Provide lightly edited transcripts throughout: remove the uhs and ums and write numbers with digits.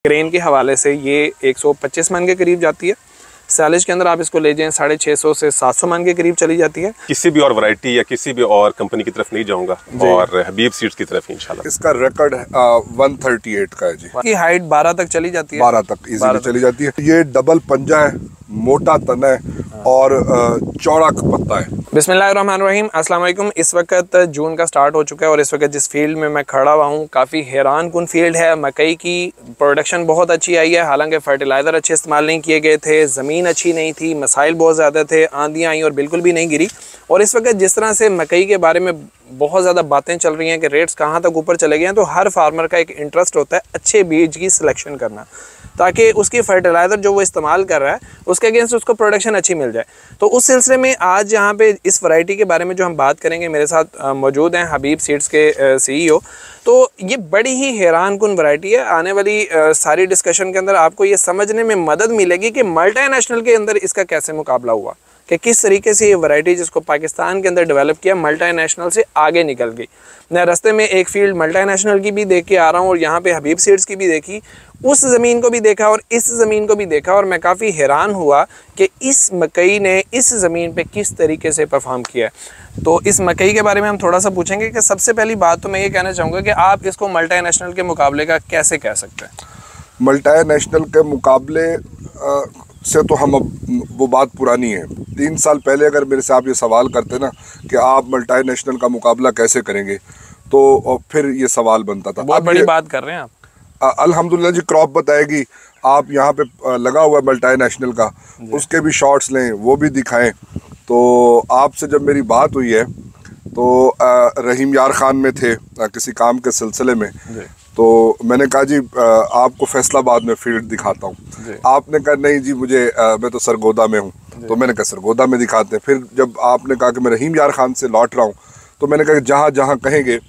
Grain के हवाले से ये 125 मन के करीब जाती है। सैलेज के अंदर आप इसको ले जाएं 650 से 700 मन के करीब चली जाती है। किसी भी और वैरायटी या किसी भी और कंपनी की तरफ नहीं जाऊंगा और हबीब सीड्स की तरफ इंशाल्लाह। इसका रिकॉर्ड 138 का है जी। की हाइट 12 तक चली जाती है, 12 तक इजीली चली जाती है। ये डबल पंजा है, मोटा तना है और चौड़ा पत्ता है। बिस्मिल्लाहिर्रहमानिर्रहीम, अस्सलाम वालेकुम। इस वक्त जून का स्टार्ट हो चुका है और इस वक्त जिस फील्ड में मैं खड़ा हुआ हूँ काफ़ी हैरान कुन फील्ड है। मकई की प्रोडक्शन बहुत अच्छी आई है, हालांकि फर्टिलाइज़र अच्छे इस्तेमाल नहीं किए गए थे, ज़मीन अच्छी नहीं थी, मसाइल बहुत ज़्यादा थे, आंधियाँ आई और बिल्कुल भी नहीं गिरी। और इस वक्त जिस तरह से मकई के बारे में बहुत ज़्यादा बातें चल रही हैं कि रेट्स कहाँ तक ऊपर चले गए हैं, तो हर फार्मर का एक इंटरेस्ट होता है अच्छे बीज की सिलेक्शन करना, ताकि उसकी फर्टिलाइज़र जो वो इस्तेमाल कर रहा है उसके अगेंस्ट उसको प्रोडक्शन अच्छी मिल जाए। तो उस सिलसिले में आज यहाँ पे इस वैरायटी के बारे में जो हम बात करेंगे, मेरे साथ मौजूद हैं हबीब सीड्स के CEO। तो ये बड़ी ही हैरान कुन वैरायटी है। आने वाली सारी डिस्कशन के अंदर आपको ये समझने में मदद मिलेगी कि मल्टीनेशनल के अंदर इसका कैसे मुकाबला हुआ, कि किस तरीके से ये वैरायटी जिसको पाकिस्तान के अंदर डेवलप किया मल्टीनेशनल से आगे निकल गई। मैं रास्ते में एक फील्ड मल्टीनेशनल की भी देख के आ रहा हूँ और यहाँ पे हबीब सीड्स की भी देखी, उस ज़मीन को भी देखा और इस ज़मीन को भी देखा और मैं काफ़ी हैरान हुआ कि इस मकई ने इस ज़मीन पे किस तरीके से परफॉर्म किया है। तो इस मकई के बारे में हम थोड़ा सा पूछेंगे कि सबसे पहली बात तो मैं ये कहना चाहूँगा कि आप इसको मल्टीनेशनल के मुकाबले का कैसे कह सकते हैं? मल्टीनेशनल के मुकाबले से तो हम अब वो बात पुरानी है। 3 साल पहले अगर मेरे से आप ये सवाल करते ना कि आप मल्टीनेशनल का मुकाबला कैसे करेंगे, तो फिर ये सवाल बनता था। बहुत बड़ी बात कर रहे हैं आप। अल्हम्दुलिल्लाह जी, क्रॉप बताएगी, आप यहाँ पे लगा हुआ मल्टीनेशनल का, उसके भी शॉट्स लें, वो भी दिखाएं। तो आपसे जब मेरी बात हुई है तो रहीम यार खान में थे किसी काम के सिलसिले में, तो मैंने कहा जी आपको फैसलाबाद में फील्ड दिखाता हूँ। आपने कहा नहीं जी मुझे मैं तो सरगोदा में हूँ। तो मैंने कहा सरगोदा में दिखाते हैं। फिर जब आपने कहा कि मैं रहीम यार खान से लौट रहा हूँ, तो मैंने कहा कि जहाँ जहाँ कहेंगे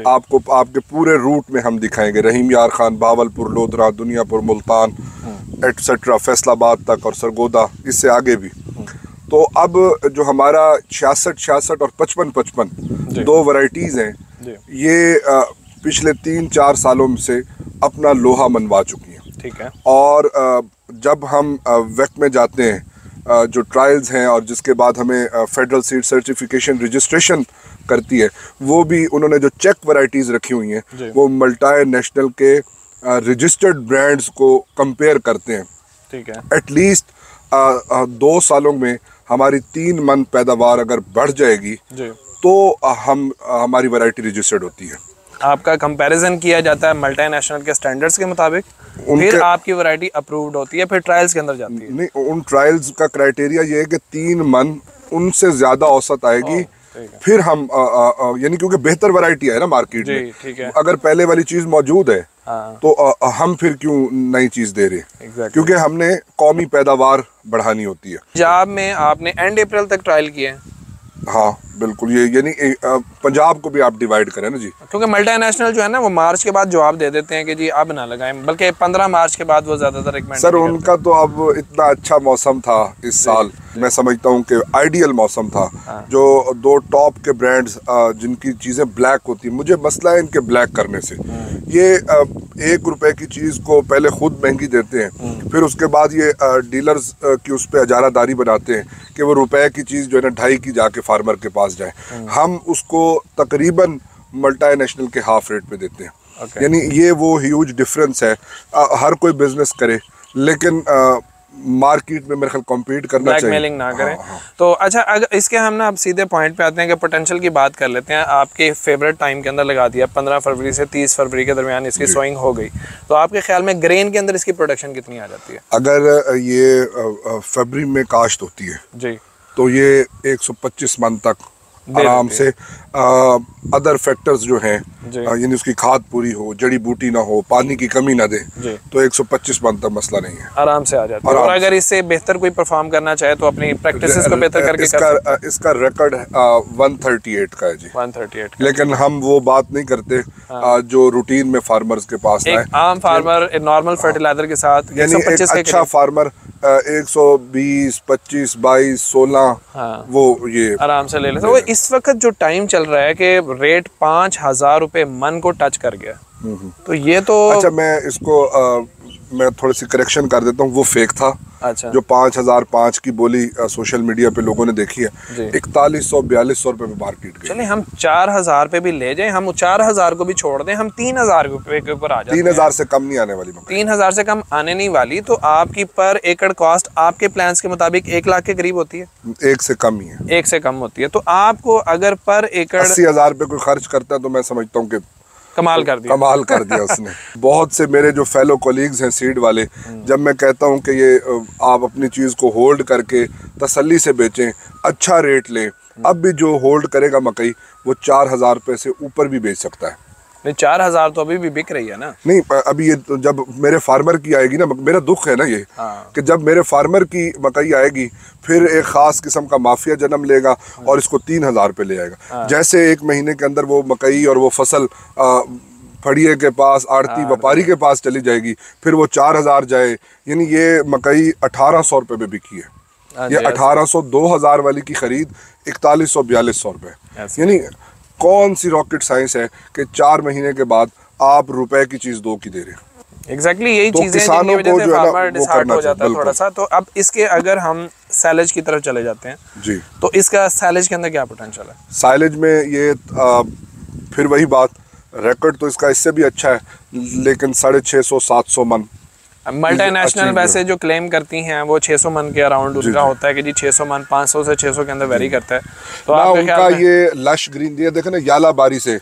आपको आपके पूरे रूट में हम दिखाएंगे, रहीम यार खान, बावलपुर, लोधरा, दुनियापुर, मुल्तान एटसेट्रा, फैसलाबाद तक और सरगोदा, इससे आगे भी। तो अब जो हमारा 66 और 55 दो वैरायटीज़ हैं, ये पिछले 3-4 सालों से अपना लोहा मनवा चुकी हैं। ठीक है। और जब हम वेक में जाते हैं, जो ट्रायल्स हैं और जिसके बाद हमें फेडरल सीड सर्टिफिकेशन रजिस्ट्रेशन करती है, वो भी उन्होंने जो चेक वैरायटीज़ रखी हुई हैं वो मल्टीनेशनल के रजिस्टर्ड ब्रांड्स को कंपेयर करते हैं। ठीक है। एटलीस्ट 2 सालों में हमारी 3 मन पैदावार अगर बढ़ जाएगी तो हमारी वैरायटी रजिस्टर्ड होती है। आपका कंपैरिजन किया जाता है मल्टीनेशनल के स्टैंडर्ड्स के मुताबिक, फिर आपकी वैरायटी अप्रूव्ड होती है, फिर ट्रायल्स के अंदर जाती है। नहीं, उन ट्रायल्स का क्राइटेरिया ये है कि 3 मन उनसे ज्यादा औसत आएगी, फिर हम यानी क्योंकि बेहतर वैरायटी है ना मार्केट में। ठीक है। अगर पहले वाली चीज मौजूद है तो हम फिर क्यों नई चीज दे रहे हैं? क्योंकि हमने कौमी पैदावार बढ़ानी होती है। पंजाब में आपने एंड अप्रैल तक ट्रायल किए हैं? हाँ बिल्कुल, ये यानी पंजाब को भी आप डिवाइड करें ना जी, क्योंकि मल्टीनेशनल जो है ना वो मार्च के बाद जवाब दे देते हैं कि जी अब ना लगाएं, बल्कि 15 मार्च के बाद वो ज़्यादातर रिकमेंड। सर उनका तो अब इतना अच्छा मौसम था इस साल, मैं समझता हूँ कि आइडियल मौसम था। जो 2 टॉप के ब्रांड्स जिनकी चीज़ें ब्लैक होती हैं, मुझे मसला है इनके ब्लैक करने से। ये 1 रुपए की चीज़ को पहले खुद महंगी देते हैं, फिर उसके बाद ये डीलर्स की उस पर इजारादारी बनाते हैं कि वो रुपए की चीज़ जो है ना 2.5 की जाके फार्मर के पास जाए। हम उसको तकरीबन मल्टीनेशनल के हाफ रेट पे देते हैं। यानी ये वो ह्यूज डिफरेंस है। हर कोई बिजनेस करे लेकिन मार्केट में मेरे ख्याल कॉम्पीट करना चाहिए, ब्लैकमेलिंग ना करें। तो अच्छा, अगर इसके हम ना अब सीधे पॉइंट पे आते हैं कि पोटेंशियल की बात कर लेते हैं। आपके फेवरेट टाइम के अंदर लगा दिया, 15 फरवरी से 30 फरवरी के दरमियान इसकी सोइंग हो गई, तो आपके ख्याल में ग्रेन के अंदर इसकी प्रोडक्शन कितनी आ जाती है? अगर ये फरवरी में काश्त होती है जी, तो ये 125 मन तक आराम से। अदर फैक्टर्स जो हैं, यानी उसकी खाद पूरी हो, जड़ी बूटी ना हो, पानी की कमी ना दे, तो 125 मन तक मसला नहीं है, आराम से आ जाता है। और अगर इससे बेहतर कोई परफॉर्म करना चाहे तो अपनी प्रैक्टिसेस को बेहतर करके इसका रिकॉर्ड 138 का है जी। 138। लेकिन हम वो बात नहीं करते जो रूटीन में फार्मर्स के पास एक आम फार्मर नॉर्मल फर्टिलाइजर के साथ, यानी एक अच्छा फार्मर 120, 25, 22, 16 वो ये आराम से ले ले। तो इस वक्त जो टाइम चल रहा है कि रेट 5000 रुपए मन को टच कर गया, तो ये तो अच्छा, मैं इसको मैं थोड़ी सी करेक्शन कर देता हूँ, वो फेक था। अच्छा। जो 5005 की बोली सोशल मीडिया पे लोगों ने देखी है, 4100-4200 रुपए में मार्केट गई। चलिए हम 4000 पे भी ले जाएं, हम 4000 को भी छोड़ दें, हम 3000 रुपए के ऊपर आ जाते हैं। 3000 से कम नहीं आने वाली मकई। 3000 से कम आने नहीं वाली। तो आपकी पर एकड़ कॉस्ट आपके प्लान्स के मुताबिक 1 लाख के करीब होती है। 1 से कम ही है। 1 से कम होती है। तो आपको अगर पर एकड़ 80,000 रुपए कोई खर्च करता है तो मैं समझता हूँ कि कमाल कर दिया। कमाल कर दिया उसने। बहुत से मेरे जो फेलो कोलीग्स हैं सीड वाले, जब मैं कहता हूं कि ये आप अपनी चीज़ को होल्ड करके तसल्ली से बेचें, अच्छा रेट लें, अब भी जो होल्ड करेगा मकई वो 4000 रुपये से ऊपर भी बेच सकता है। नहीं 4000 तो अभी भी बिक रही है ना। नहीं अभी ये तो जब मेरे फार्मर की आएगी ना, मेरा दुख है ना ये कि जब मेरे फार्मर की मकई आएगी फिर एक ख़ास किस्म का माफिया जन्म लेगा और इसको 3000 रुपये ले आएगा। जैसे 1 महीने के अंदर वो मकई और वो फसल फड़िए के पास, आड़ती व्यापारी के पास चली जाएगी, फिर वो 4000 जाए, यानी ये मकई 1800 रुपये में बिकी है। ये 1800-2000 वाली की खरीद 4100-4200 रुपये। यानी कौन सी रॉकेट साइंस है कि 4 महीने के बाद आप रुपए की चीज 2 की दे रहे हैं। एग्जैक्टली यही तो चीजें किसानों को जो है ना वो करना हो जाता है थोड़ा सा। तो अब इसके अगर हम साइलेज की तरफ चले जाते हैं जी, तो इसका साइलेज के अंदर क्या पोटेंशियल है? साइलेज में ये फिर वही बात, रिकॉर्ड तो इसका इससे भी अच्छा है, लेकिन 650-700 मन। मल्टीनेशनल वैसे जो क्लेम करती हैं वो 600 मन के अराउंड उनका होता है कि जी 600 मन, 500 से 600 के अंदर वेरी करता है। तो ना उनका ये लश ग्रीन दिया, देखे ना याला बारी से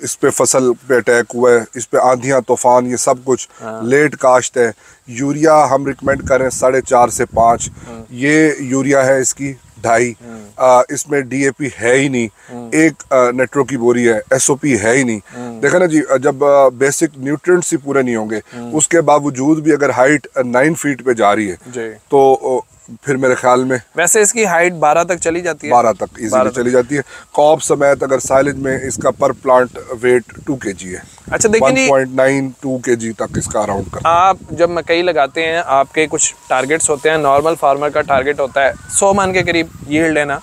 इस पे फसल पे अटैक हुआ है, इस पे आंधियां तूफान, ये सब कुछ लेट काश्त है। यूरिया हम रिकमेंड करें 4.5 से 5, ये यूरिया है इसकी 2.5। इसमें DAP है ही नहीं, एक नेट्रो की बोरी है, SOP है ही नहीं। देखा ना जी, जब बेसिक न्यूट्रिएंट्स ही पूरे नहीं होंगे, उसके बावजूद भी अगर हाइट 9 फीट पे जा रही है तो फिर मेरे ख्याल में वैसे इसकी हाइट 12 तक चली जाती है, 12 तक इजीली चली जाती है। कॉप समेत अगर साइलेज में इसका पर प्लांट वेट 2 kg है। अच्छा देखिए 1.92 kg तक इसका अराउंड कर। आप जब मकई लगाते हैं आपके कुछ टारगेट्स होते हैं। नॉर्मल फार्मर का टारगेट होता है 100 मन के करीब यील्ड लेना,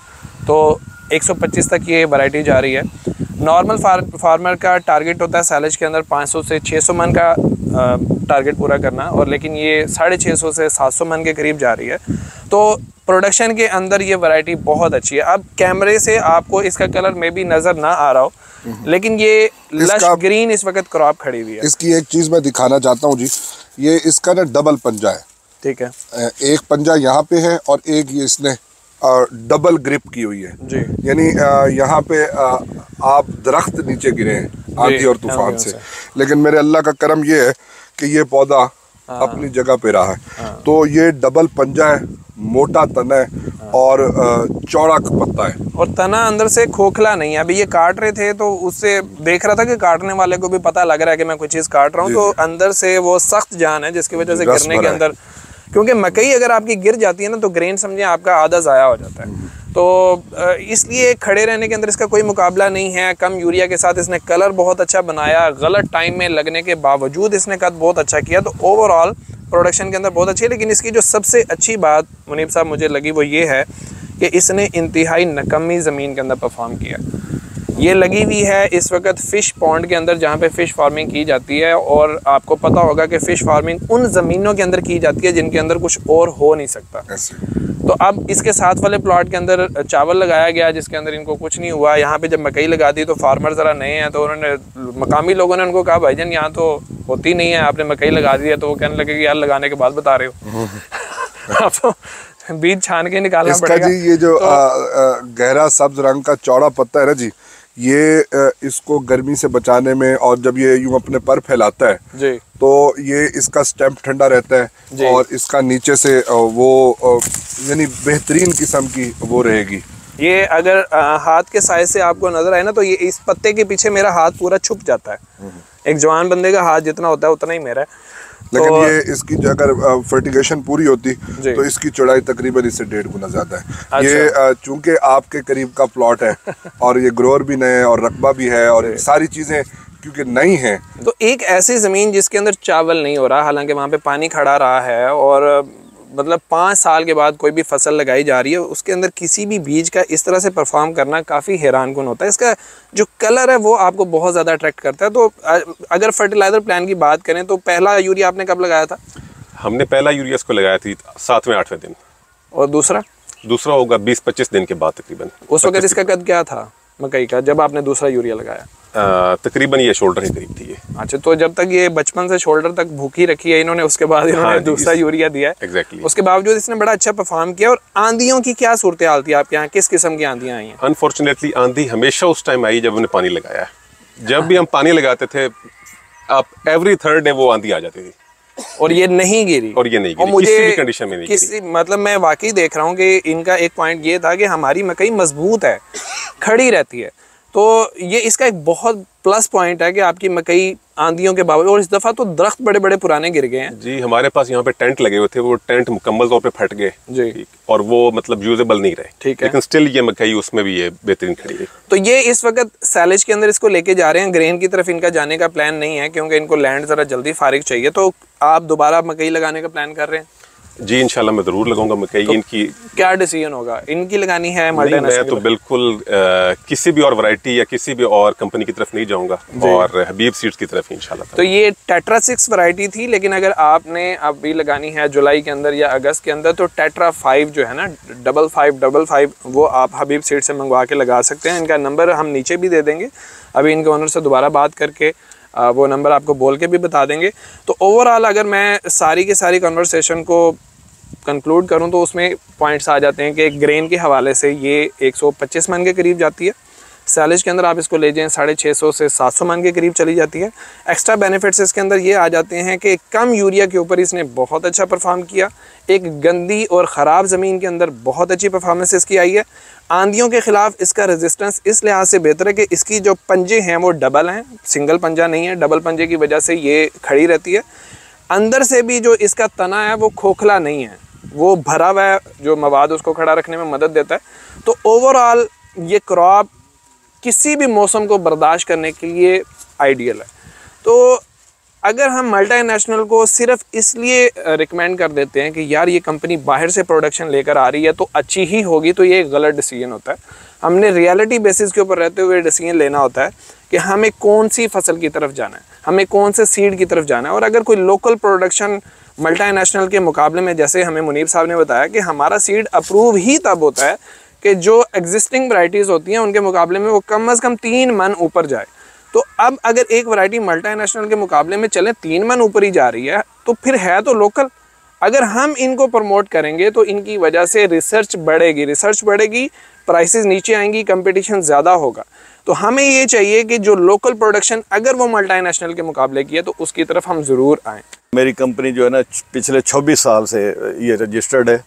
तो 125 तक ये वैरायटी जा रही है। नॉर्मल फार्मर का टारगेट होता है साइलेज के अंदर 500 से 600 मन का टारगेट पूरा करना, और लेकिन ये 650 से 700 मन के करीब जा रही है। तो प्रोडक्शन के अंदर ये वैरायटी बहुत अच्छी है। अब कैमरे से आपको इसका कलर में भी नज़र ना आ रहा हो, लेकिन ये लश ग्रीन इस वक्त क्रॉप खड़ी हुई है। इसकी एक चीज़ मैं दिखाना चाहता हूँ जी, ये इसका ना डबल पंजा है। ठीक है, एक पंजा यहाँ पे है और एक ये इसने डबल ग्रिप की हुई है जी। यानी यहाँ पे आप दरख्त नीचे गिरे हैं आंधी और तूफान से, लेकिन मेरे अल्लाह का करम ये है कि ये पौधा अपनी जगह पे रहा है। तो ये डबल पंजा है, मोटा तना है और चौड़ा पत्ता है, और तना अंदर से खोखला नहीं है। अभी ये काट रहे थे तो उससे देख रहा था कि काटने वाले को भी पता लग रहा है कि मैं कोई चीज़ काट रहा हूँ, तो अंदर से वो सख्त जान है जिसकी वजह से गिरने के अंदर, क्योंकि मकई अगर आपकी गिर जाती है ना तो ग्रेन समझे आपका आधा ज़ाया हो जाता है। तो इसलिए खड़े रहने के अंदर इसका कोई मुकाबला नहीं है। कम यूरिया के साथ इसने कलर बहुत अच्छा बनाया, गलत टाइम में लगने के बावजूद इसने कद बहुत अच्छा किया। तो ओवरऑल प्रोडक्शन के अंदर बहुत अच्छी है। लेकिन इसकी जो सबसे अच्छी बात मुनीब साहब मुझे लगी वो ये है कि इसने इंतहाई नकमी ज़मीन के अंदर परफॉर्म किया। ये लगी हुई है इस वक्त फ़िश पॉन्ड के अंदर जहाँ पे फ़िश फार्मिंग की जाती है, और आपको पता होगा कि फ़िश फार्मिंग उन ज़मीनों के अंदर की जाती है जिनके अंदर कुछ और हो नहीं सकता। तो अब इसके साथ वाले प्लॉट के अंदर चावल लगाया गया जिसके अंदर इनको कुछ नहीं हुआ। यहाँ पे जब मकई लगा दी तो फार्मर ज़रा नए हैं, तो उन्होंने मकामी लोगों ने उनको कहा भाईजान यहाँ तो होती नहीं है, आपने मकई लगा दी है। तो वो कहने लगे कि यार लगाने के बाद बता रहे हो आप तो बीज छान के निकालना पड़ेगा जी। ये जो गहरा सब्ज रंग का चौड़ा पत्ता है ना जी, ये इसको गर्मी से बचाने में, और जब ये यूं अपने पर फैलाता है जी, तो ये इसका स्टेम्प ठंडा रहता है और इसका नीचे से वो यानी बेहतरीन किस्म की वो रहेगी। ये अगर हाथ के साइज से आपको नजर आए ना तो ये इस पत्ते के पीछे मेरा हाथ पूरा छुप जाता है। एक जवान बंदे का हाथ जितना होता है उतना ही मेरा है। लेकिन तो ये इसकी जो अगर फर्टिगेशन पूरी होती तो इसकी चौड़ाई तकरीबन इससे 1.5 गुना ज्यादा है। अच्छा। ये चूंकि आपके करीब का प्लॉट है और ये ग्रोअर भी नए और रकबा भी है और सारी चीजें क्योंकि नई हैं, तो एक ऐसी जमीन जिसके अंदर चावल नहीं हो रहा, हालांकि वहाँ पे पानी खड़ा रहा है और मतलब 5 साल के बाद कोई भी फसल लगाई जा रही है, उसके अंदर किसी भी बीज का इस तरह से परफॉर्म करना काफ़ी हैरानकुन होता है। इसका जो कलर है वो आपको बहुत ज़्यादा अट्रैक्ट करता है। तो अगर फर्टिलाइज़र प्लान की बात करें तो पहला यूरिया आपने कब लगाया था? हमने पहला यूरिया इसको लगाया थी 7वें-8वें दिन। और दूसरा होगा 20-25 दिन के बाद तकरीबन। उस वक्त इसका कद क्या था मकई का जब आपने दूसरा यूरिया लगाया? तकरीबन ये शोल्डर के करीब थी ये। अच्छा, तो जब तक ये बचपन से शोल्डर तक भूखी रखी है इन्होंने, उसके बाद इन्होंने दूसरा यूरिया दिया है। एग्जैक्टली। उसके बावजूद इसने बड़ा अच्छा परफॉर्म किया। और आंधियों की क्या सूरत हाल थी आपके यहाँ? किस किस्म की आंधियाँ आई हैं? अनफॉर्चुनेटली आंधी हमेशा उस टाइम आई जब हमने पानी लगाया है। जब भी हम पानी लगाते थे, आप एवरी 3rd डे वो आंधी आ जाती थी। और ये नहीं गिरी। और ये नहीं गिरी, मुझे किसी भी कंडीशन में नहीं गिरी। मतलब मैं वाकई देख रहा हूँ कि इनका एक पॉइंट ये था कि हमारी मकई मजबूत है, खड़ी रहती है। तो ये इसका एक बहुत प्लस पॉइंट है कि आपकी मकई आंधियों के बावजूद, और इस दफ़ा तो दरख्त बड़े बड़े पुराने गिर गए हैं जी। हमारे पास यहाँ पे टेंट लगे हुए थे, वो टेंट मुकम्मल तौर पे फट गए जी, और वो मतलब यूजेबल नहीं रहे। ठीक है, लेकिन स्टिल ये मकई उसमें भी ये बेहतरीन खड़ी है। तो ये इस वक्त सैलेज के अंदर इसको लेके जा रहे हैं। ग्रेन की तरफ इनका जाने का प्लान नहीं है क्योंकि इनको लैंड ज़रा जल्दी फारिग चाहिए। तो आप दोबारा मकई लगाने का प्लान कर रहे हैं? जी इंशाल्लाह मैं जरूर लगाऊंगा मकई। तो इनकी क्या डिसीजन होगा? इनकी लगानी है मैं तो बिल्कुल किसी भी और वैरायटी या किसी भी और कंपनी की तरफ नहीं जाऊंगा और हबीब सीड्स की तरफ इंशाल्लाह। तो ये टेट्रा 6 वैरायटी थी, लेकिन अगर आपने अभी लगानी है जुलाई के अंदर या अगस्त के अंदर तो टेट्रा 5 जो है ना 5555 वो आप हबीब सीड से मंगवा के लगा सकते हैं। इनका नंबर हम नीचे भी दे देंगे, अभी इनके ओनर से दोबारा बात करके वो नंबर आपको बोल के भी बता देंगे। तो ओवरऑल अगर मैं सारी की सारी कन्वर्सेशन को कंक्लूड करूं तो उसमें पॉइंट्स आ जाते हैं कि ग्रेन के हवाले से ये 125 मन के करीब जाती है। सैलेज के अंदर आप इसको ले जाएं 650 से 700 मन के करीब चली जाती है। एक्स्ट्रा बेनिफिट्स इसके अंदर ये आ जाते हैं कि कम यूरिया के ऊपर इसने बहुत अच्छा परफॉर्म किया। एक गंदी और ख़राब ज़मीन के अंदर बहुत अच्छी परफॉर्मेंस इसकी आई है। आंधियों के ख़िलाफ़ इसका रेजिस्टेंस इस लिहाज से बेहतर है कि इसकी जो पंजे हैं वो डबल हैं, सिंगल पंजा नहीं है। डबल पंजे की वजह से ये खड़ी रहती है। अंदर से भी जो इसका तना है वो खोखला नहीं है, वो भरा हुआ है, जो मवाद उसको खड़ा रखने में मदद देता है। तो ओवरऑल ये क्रॉप किसी भी मौसम को बर्दाश्त करने के लिए आइडियल है। तो अगर हम मल्टीनेशनल को सिर्फ इसलिए रिकमेंड कर देते हैं कि यार ये कंपनी बाहर से प्रोडक्शन लेकर आ रही है तो अच्छी ही होगी, तो ये एक गलत डिसीजन होता है। हमने रियलिटी बेसिस के ऊपर रहते हुए डिसीजन लेना होता है कि हमें कौन सी फसल की तरफ जाना है, हमें कौन से सीड की तरफ जाना है। और अगर कोई लोकल प्रोडक्शन मल्टीनेशनल के मुकाबले में, जैसे हमें मुनीब साहब ने बताया कि हमारा सीड अप्रूव ही तब होता है कि जो एग्जिस्टिंग वैरायटीज़ होती हैं उनके मुकाबले में वो कम से कम 3 मन ऊपर जाए। तो अब अगर एक वैरायटी मल्टीनेशनल के मुकाबले में चले 3 मन ऊपर ही जा रही है तो फिर है तो लोकल। अगर हम इनको प्रमोट करेंगे तो इनकी वजह से रिसर्च बढ़ेगी, प्राइसेस नीचे आएंगी, कंपटीशन ज़्यादा होगा। तो हमें ये चाहिए कि जो लोकल प्रोडक्शन अगर वो मल्टीनेशनल के मुकाबले की है तो उसकी तरफ हम ज़रूर आएँ। मेरी कंपनी जो है ना पिछले 26 साल से ये रजिस्टर्ड है,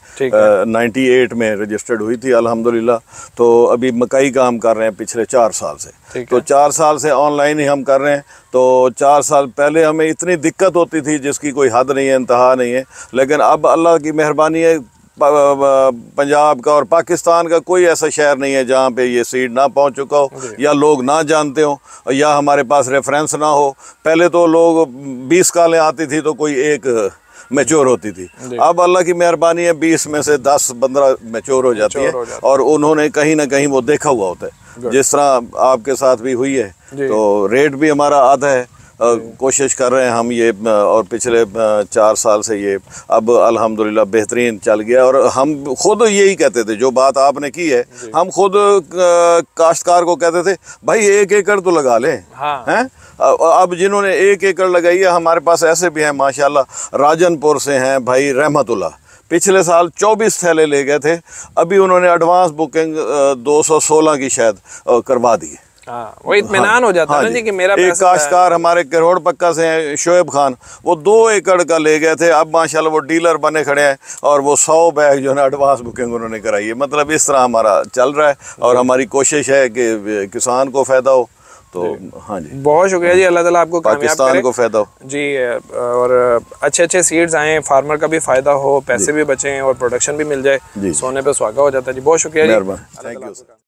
98 में रजिस्टर्ड हुई थी अल्हम्दुलिल्लाह। तो अभी मकई का हम कर रहे हैं पिछले 4 साल से। तो 4 साल से ऑनलाइन ही हम कर रहे हैं। तो 4 साल पहले हमें इतनी दिक्कत होती थी जिसकी कोई हद नहीं है, इंतहा नहीं है। लेकिन अब अल्लाह की मेहरबानी है, पंजाब का और पाकिस्तान का कोई ऐसा शहर नहीं है जहाँ पे ये सीड ना पहुँच चुका हो या लोग ना जानते हो या हमारे पास रेफरेंस ना हो। पहले तो लोग 20 कालें आती थी तो कोई एक मैच्योर होती थी। अब अल्लाह की मेहरबानी है 20 में से 10-15 मैच्योर हो जाती है और उन्होंने कहीं ना कहीं वो देखा हुआ होता है। जिस तरह आपके साथ भी हुई है, तो रेट भी हमारा आधा है। कोशिश कर रहे हैं हम ये, और पिछले 4 साल से ये अब अल्हम्दुलिल्लाह बेहतरीन चल गया। और हम खुद यही कहते थे, जो बात आपने की है, हम खुद काश्तकार को कहते थे भाई 1 एकड़ तो लगा लें। हैं अब जिन्होंने 1 एकड़ लगाई है, हमारे पास ऐसे भी हैं माशाल्लाह, राजनपुर से हैं भाई रहमतुल्लाह, पिछले साल 24 थैले ले गए थे। अभी उन्होंने एडवांस बुकिंग 216 की शायद करवा दी है। वो इत्मीनान हो जाता है ना जी कि मेरा एक काश्तकार हमारे करोड़ पक्का से हैं, शोएब खान, वो 2 एकड़ का ले गए थे। अब माशाल्लाह वो डीलर बने खड़े हैं और वो 100 बैग जो है ना एडवांस बुकिंग उन्होंने कराई है। मतलब इस तरह हमारा चल रहा है और हमारी कोशिश है कि किसान को फ़ायदा हो। तो हाँ जी, बहुत शुक्रिया जी, अल्लाह ताला आपको कामयाब करे, पाकिस्तान को फ़ायदा हो जी, और अच्छे सीड्स आएँ, फार्मर का भी फ़ायदा हो, पैसे भी बचें और प्रोडक्शन भी मिल जाए, सोने पे सुहागा हो जाता है जी। बहुत शुक्रिया जी, थैंक यू।